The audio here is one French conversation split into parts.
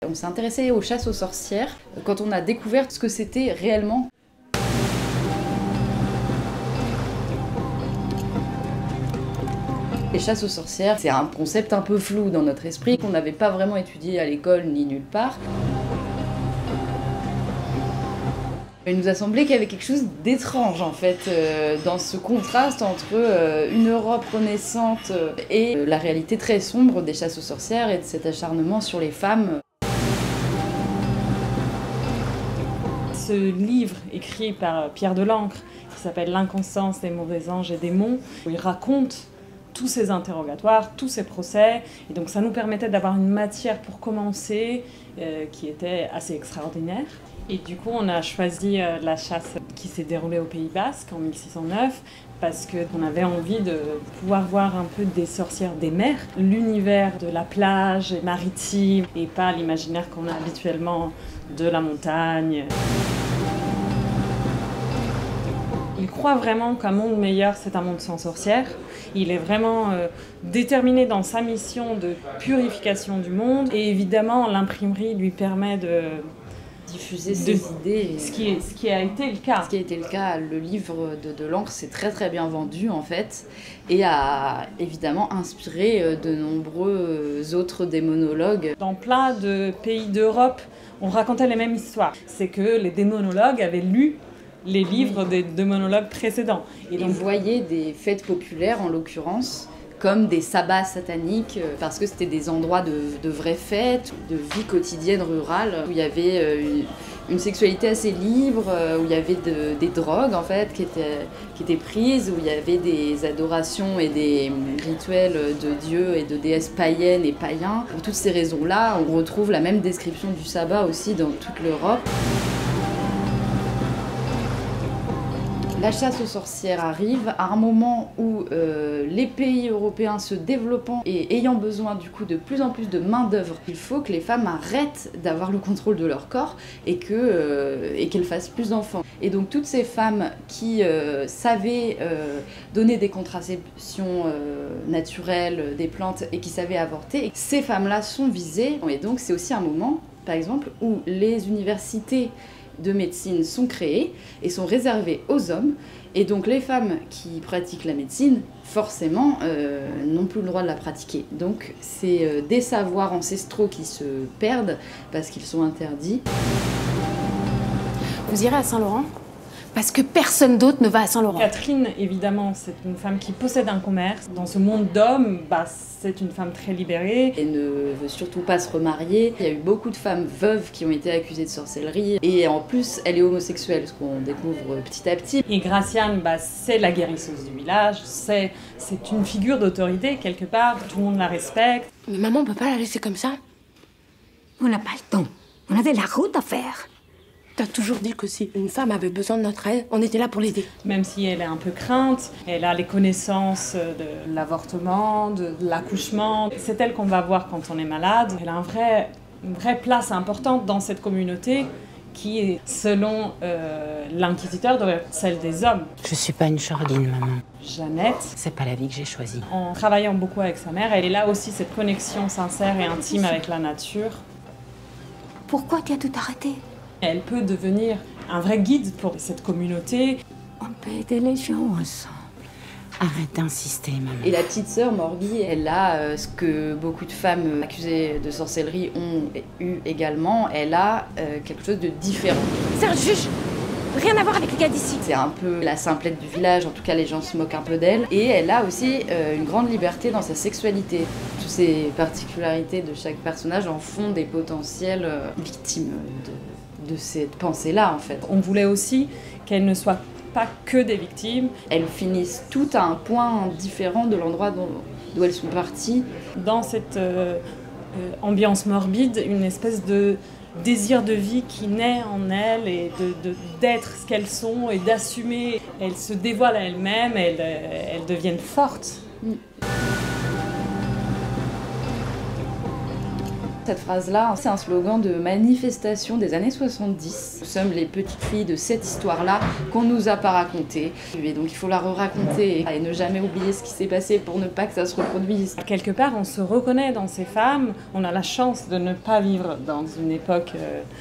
On s'est intéressé aux chasses aux sorcières quand on a découvert ce que c'était réellement. Les chasses aux sorcières, c'est un concept un peu flou dans notre esprit qu'on n'avait pas vraiment étudié à l'école ni nulle part. Il nous a semblé qu'il y avait quelque chose d'étrange en fait dans ce contraste entre une Europe renaissante et la réalité très sombre des chasses aux sorcières et de cet acharnement sur les femmes. Ce livre écrit par Pierre Delancre qui s'appelle L'inconscience des mauvais anges et démons, où il raconte tous ces interrogatoires, tous ces procès, et donc ça nous permettait d'avoir une matière pour commencer qui était assez extraordinaire. Et du coup, on a choisi la chasse qui s'est déroulée au Pays Basque en 1609 parce qu'on avait envie de pouvoir voir un peu des sorcières des mers, l'univers de la plage maritime et pas l'imaginaire qu'on a habituellement de la montagne. Il croit vraiment qu'un monde meilleur, c'est un monde sans sorcières. Il est vraiment déterminé dans sa mission de purification du monde. Et évidemment, l'imprimerie lui permet de diffuser ses idées. Ce qui a été le cas. Ce qui a été le cas. Le livre de Delancre s'est très très bien vendu en fait et a évidemment inspiré de nombreux autres démonologues. Dans plein de pays d'Europe, on racontait les mêmes histoires. C'est que les démonologues avaient lu les livres des démonologues précédents. Et donc, on voyait des fêtes populaires en l'occurrence comme des sabbats sataniques, parce que c'était des endroits de vraies fêtes, de vie quotidienne rurale, où il y avait une sexualité assez libre, où il y avait des drogues en fait qui étaient prises, où il y avait des adorations et des rituels de dieux et de déesses païennes et païens. Pour toutes ces raisons-là, on retrouve la même description du sabbat aussi dans toute l'Europe. La chasse aux sorcières arrive à un moment où les pays européens se développant et ayant besoin du coup de plus en plus de main d'œuvre, il faut que les femmes arrêtent d'avoir le contrôle de leur corps et qu'elles fassent plus d'enfants. Et donc toutes ces femmes qui savaient donner des contraceptions naturelles, des plantes et qui savaient avorter, ces femmes-là sont visées. Et donc c'est aussi un moment, par exemple, où les universités de médecine sont créées et sont réservées aux hommes. Et donc les femmes qui pratiquent la médecine, forcément, n'ont plus le droit de la pratiquer. Donc c'est des savoirs ancestraux qui se perdent parce qu'ils sont interdits. Vous irez à Saint-Laurent ? Parce que personne d'autre ne va à Saint-Laurent. Catherine, évidemment, c'est une femme qui possède un commerce. Dans ce monde d'hommes, c'est une femme très libérée. Elle ne veut surtout pas se remarier. Il y a eu beaucoup de femmes veuves qui ont été accusées de sorcellerie. Et en plus, elle est homosexuelle, ce qu'on découvre petit à petit. Et Graciane, c'est la guérisseuse du village. C'est une figure d'autorité, quelque part. Tout le monde la respecte. Mais maman, on peut pas la laisser comme ça. On n'a pas le temps. On a de la route à faire. T'as toujours dit que si une femme avait besoin de notre aide, on était là pour l'aider. Même si elle est un peu crainte, elle a les connaissances de l'avortement, de l'accouchement. C'est elle qu'on va voir quand on est malade. Elle a une vraie place importante dans cette communauté qui est, selon l'inquisiteur, doit être celle des hommes. Je suis pas une Chorline, maman. Jeannette, c'est pas la vie que j'ai choisie. En travaillant beaucoup avec sa mère, elle est là aussi cette connexion sincère et intime avec la nature. Pourquoi tu as tout arrêté ? Elle peut devenir un vrai guide pour cette communauté. On peut aider les gens ensemble. Arrête d'insister, maman. Et la petite sœur, Morgie, elle a ce que beaucoup de femmes accusées de sorcellerie ont eu également. Elle a quelque chose de différent. C'est un juge. Rien à voir avec les gars d'ici. C'est un peu la simplette du village, en tout cas les gens se moquent un peu d'elle. Et elle a aussi une grande liberté dans sa sexualité. Toutes ces particularités de chaque personnage en font des potentielles victimes de cette pensée-là, en fait. On voulait aussi qu'elles ne soient pas que des victimes. Elles finissent toutes à un point différent de l'endroit d'où elles sont parties. Dans cette ambiance morbide, une espèce de désir de vie qui naît en elles et d'être ce qu'elles sont et d'assumer. Elles se dévoilent à elles-mêmes, elles deviennent fortes. Cette phrase-là, c'est un slogan de manifestation des années 70. Nous sommes les petites filles de cette histoire-là qu'on nous a pas racontée. Et donc il faut la re-raconter et ne jamais oublier ce qui s'est passé pour ne pas que ça se reproduise. Quelque part, on se reconnaît dans ces femmes. On a la chance de ne pas vivre dans une époque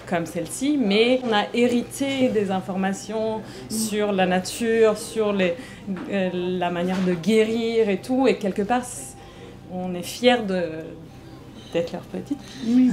comme celle-ci, mais on a hérité des informations sur la nature, sur la manière de guérir et tout. Et quelque part, on est fiers d'être leur petite. Oui.